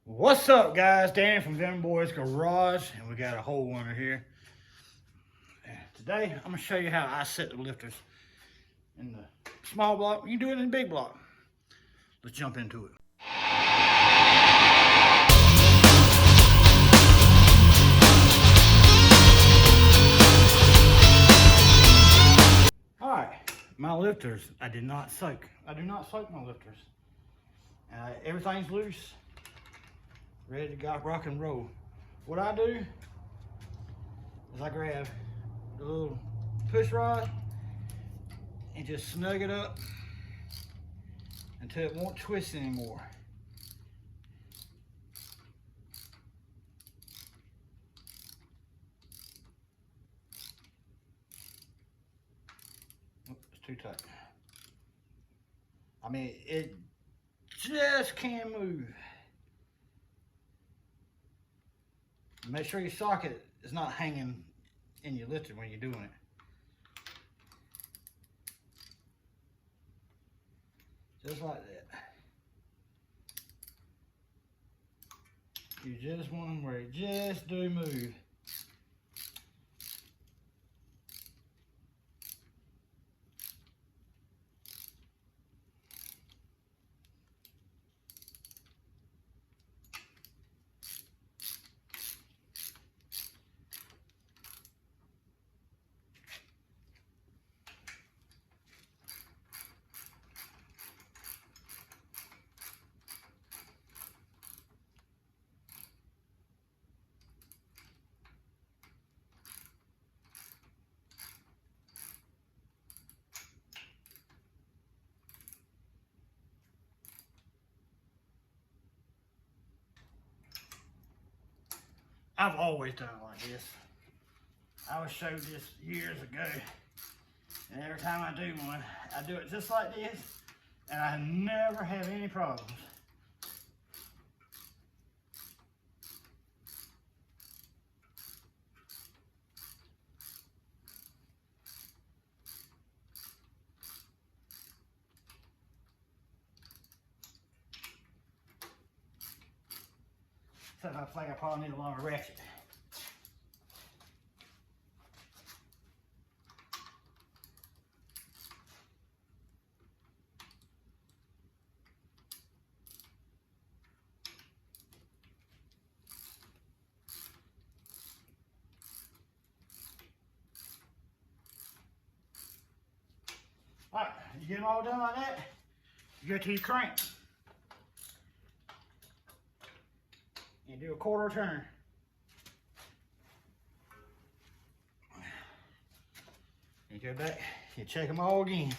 What's up, guys? Danny from VenomBoyz Garage, and we got a hole under here. Today, I'm gonna show you how I set the lifters in the small block. You can do it in the big block. Let's jump into it. All right, my lifters. I did not soak. I do not soak my lifters. Everything's loose, ready to go rock and roll. What I do is I grab the little push rod and just snug it up until it won't twist anymore. Oh, it's too tight. I mean, it just can't move. Make sure your socket is not hanging in your lifter when you're doing it. Just like that. You just want them where it just do move. I've always done it like this. I was showed this years ago, and every time I do one, I do it just like this, and I never have any problems. Except I think I probably need a longer ratchet. Alright, you get them all done like that, you go to your crank. And do a quarter turn. You go back, you check them all again.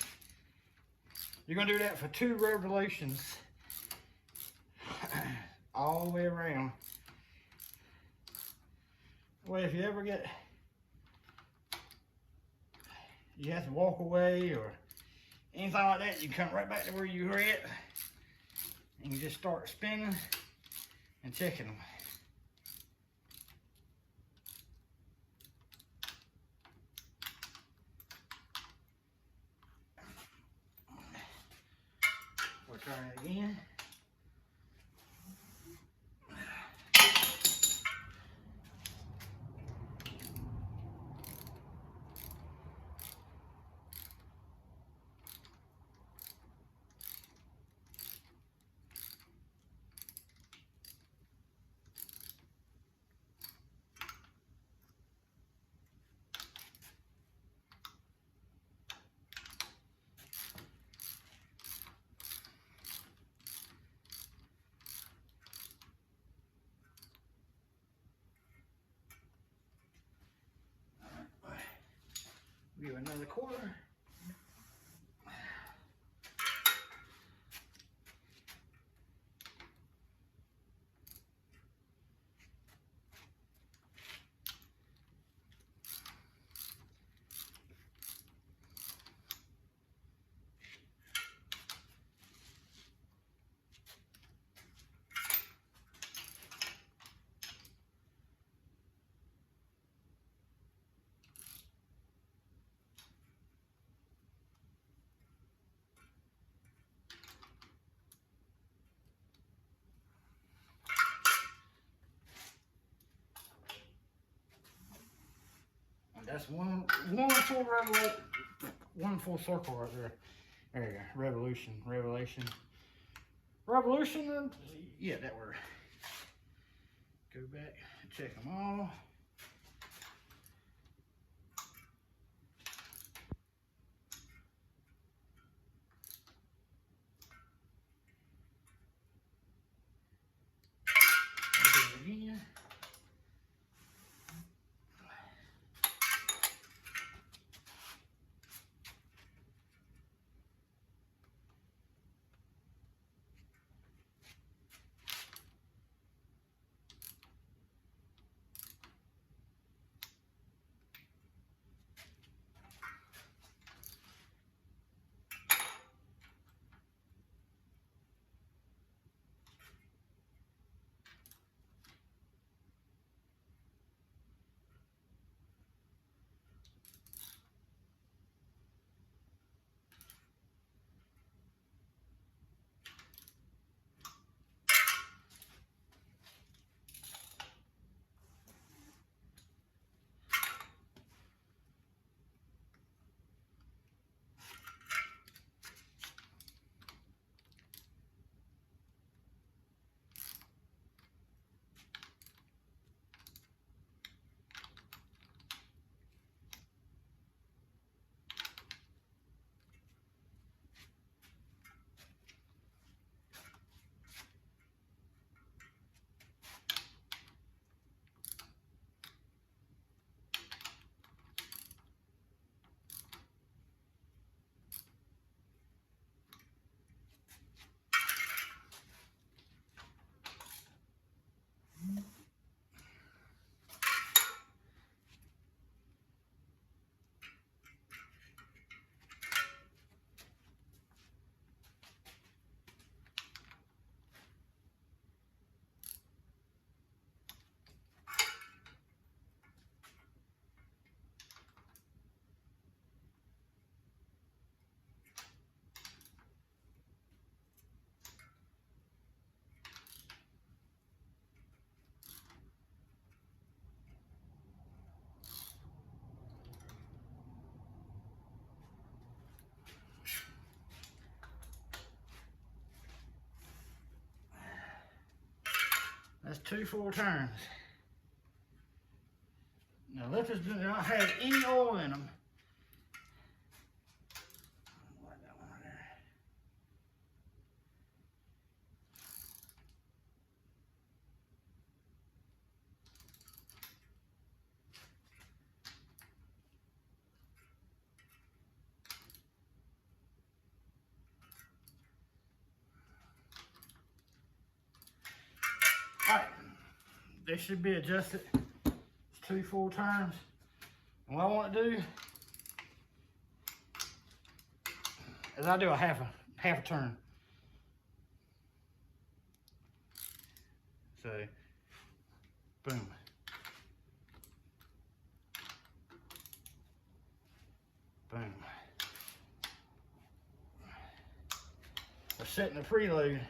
You're gonna do that for 2 revolutions all the way around. Well, if you ever get, you have to walk away or anything like that, you come right back to where you were at and you just start spinning and checking them. We'll try it again. Give another quarter. That's one full circle right there. There you go. Revolution. And yeah, that word. Go back and check them all. Do it again. That's 2 full turns. Now lifters do not have any oil in them. Like that one right there. Alright, they should be adjusted. It's 2 full turns. And what I want to do is I do a half a turn. So, boom. Boom. We're setting the preload.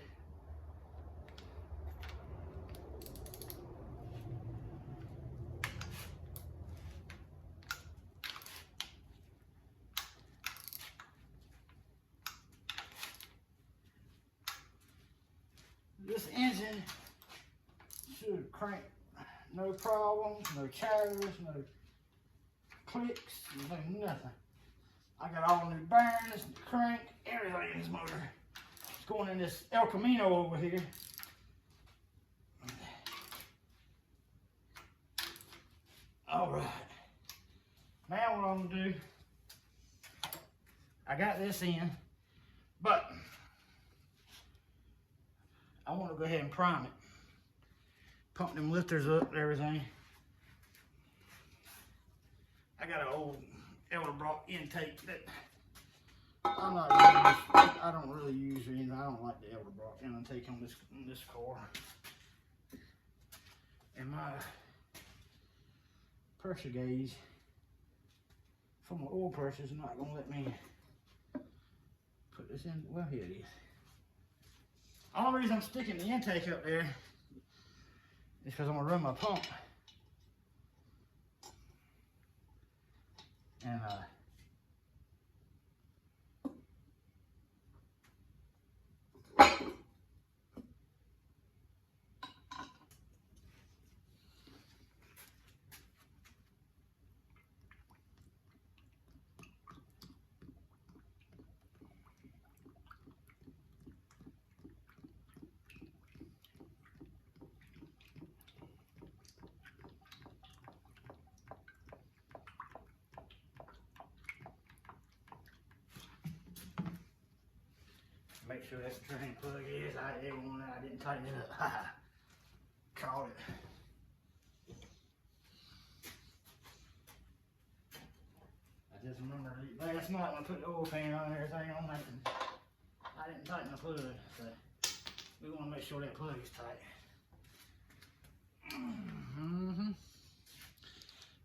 This engine should crank, no problems, no chatters, no clicks, no nothing. I got all new bearings, crank, everything in this motor. It's going in this El Camino over here. All right. Now what I'm gonna do, I got this in, but I want to go ahead and prime it. Pump them lifters up and everything. I got an old Brock intake that I'm not using. I don't really use it. I don't like the Brock intake on this car. And my pressure gauge for my oil pressure is not gonna let me put this in. Well, here it is. Only reason I'm sticking the intake up there is because I'm gonna run my pump And make sure that drain plug is. I didn't tighten it up. Caught it. I just remember last night when I put the oil pan on and everything on that, I didn't tighten the plug. So we want to make sure that plug is tight.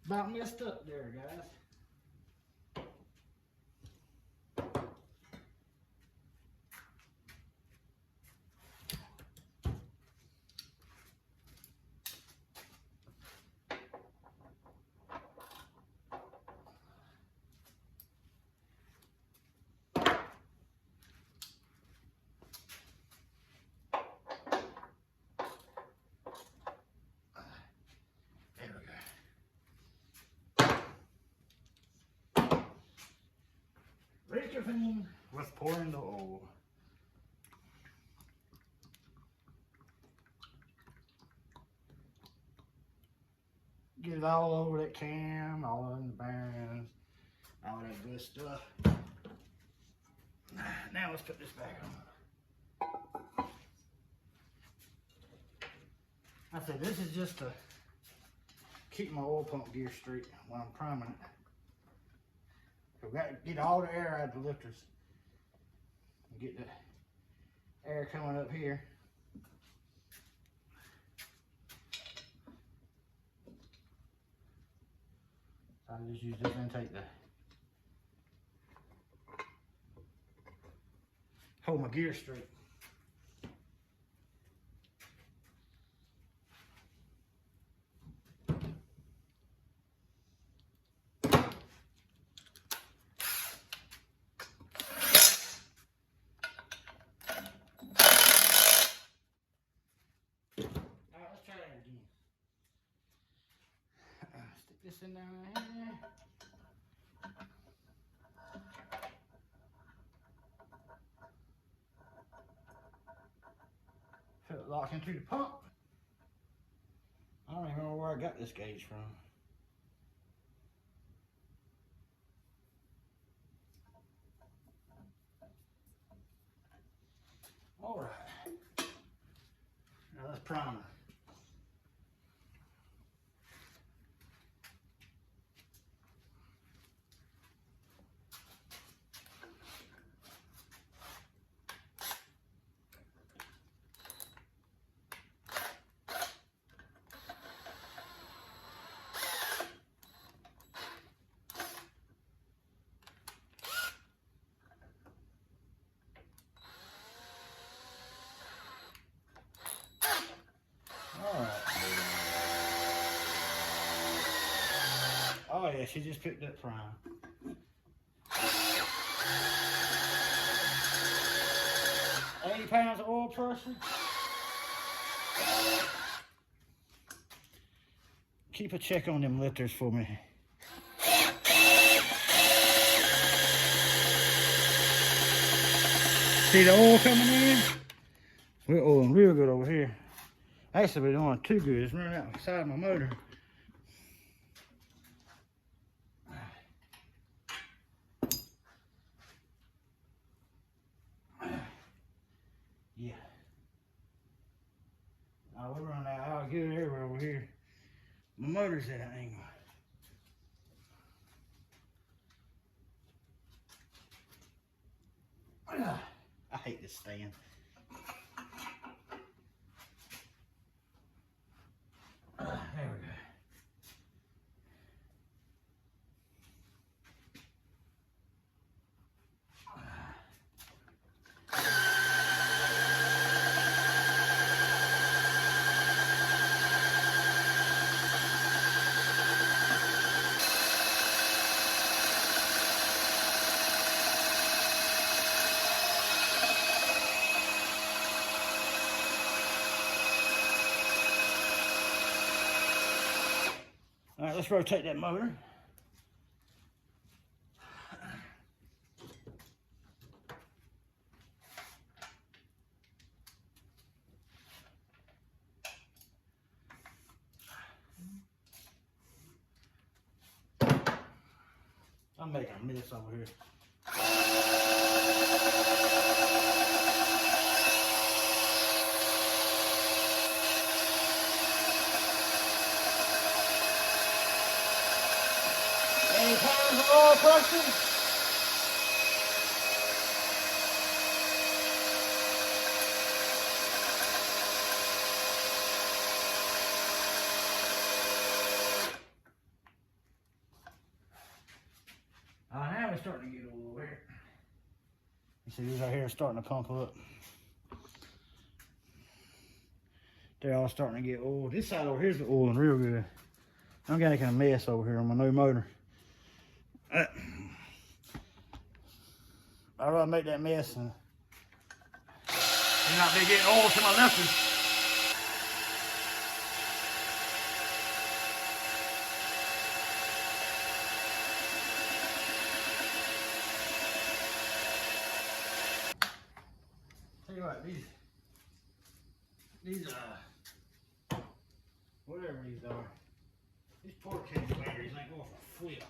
About messed up there, guys. Was pouring the oil. Get it all over that cam, all in the bearings, all that good stuff. Now let's put this back on. I said this is just to keep my oil pump gear straight when I'm priming it. We've got to get all the air out of the lifters. Get the air coming up here. So I just use this intake to hold my gear straight. Stick this in down here. Feel it locking through the pump. I don't even know where I got this gauge from. All right. Now let's prime it. Oh yeah, she just picked up prime. £80 of oil pressure. Keep a check on them lifters for me. See the oil coming in? We're oiling real good over here. Actually, we're doing too good. It's running outside my motor. Yeah. Oh, we're running out good everywhere over here. My motor's at an angle. I hate this stand. There we go. let's rotate that motor. I'm making a mess over here. Any time for oil pressure? Now we're starting to get oil here. You see these right here are starting to pump up. They're all starting to get oil. This side over here's the oiling real good. I'm making a mess over here on my new motor. I'd rather make that mess and not be getting oil to my lifters. Tell you what, these whatever these are, these pork cage batteries ain't going for a flip.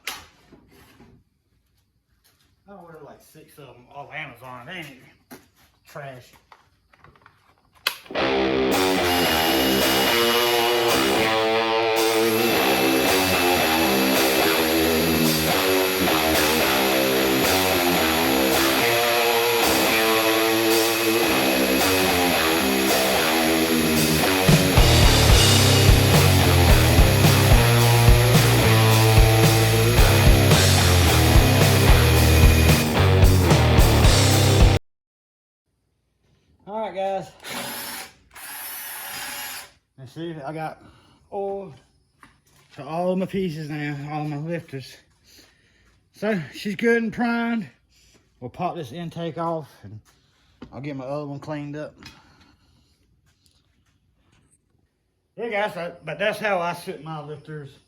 I ordered like 6 of them off Amazon. They ain't trash. All right, guys. Let's see, I got oil to all of my pieces now, all of my lifters. So she's good and primed. We'll pop this intake off and I'll get my other one cleaned up. Yeah, guys, but that's how I set my lifters.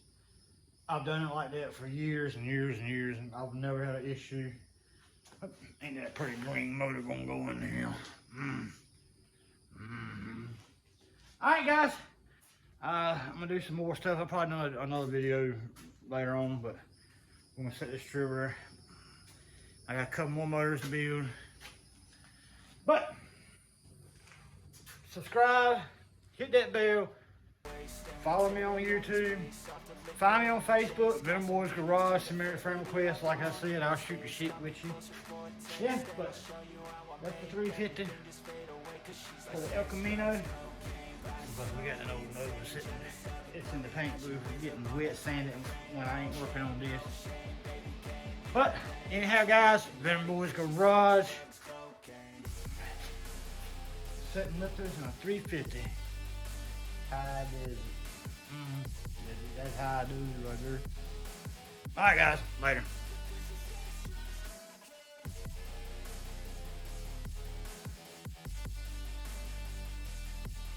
I've done it like that for years and years and years, and I've never had an issue. Ain't that pretty green motor gonna go in there? All right, guys. I'm gonna do some more stuff. I'll probably do another video later on, but I'm gonna set this trigger. I got a couple more motors to build. But subscribe, hit that bell, follow me on YouTube, find me on Facebook, VenomBoyz Garage, submit a friend request. Like I said, I'll shoot the shit with you. Yeah, but that's the 350 for the El Camino. But we got an old Nova sitting. It's in the paint booth. We're getting wet sanded when I ain't working on this. But anyhow, guys, VenomBoyz Garage. Setting lifters in a 350. High desert. That's how I do it right there. Alright, guys. Later.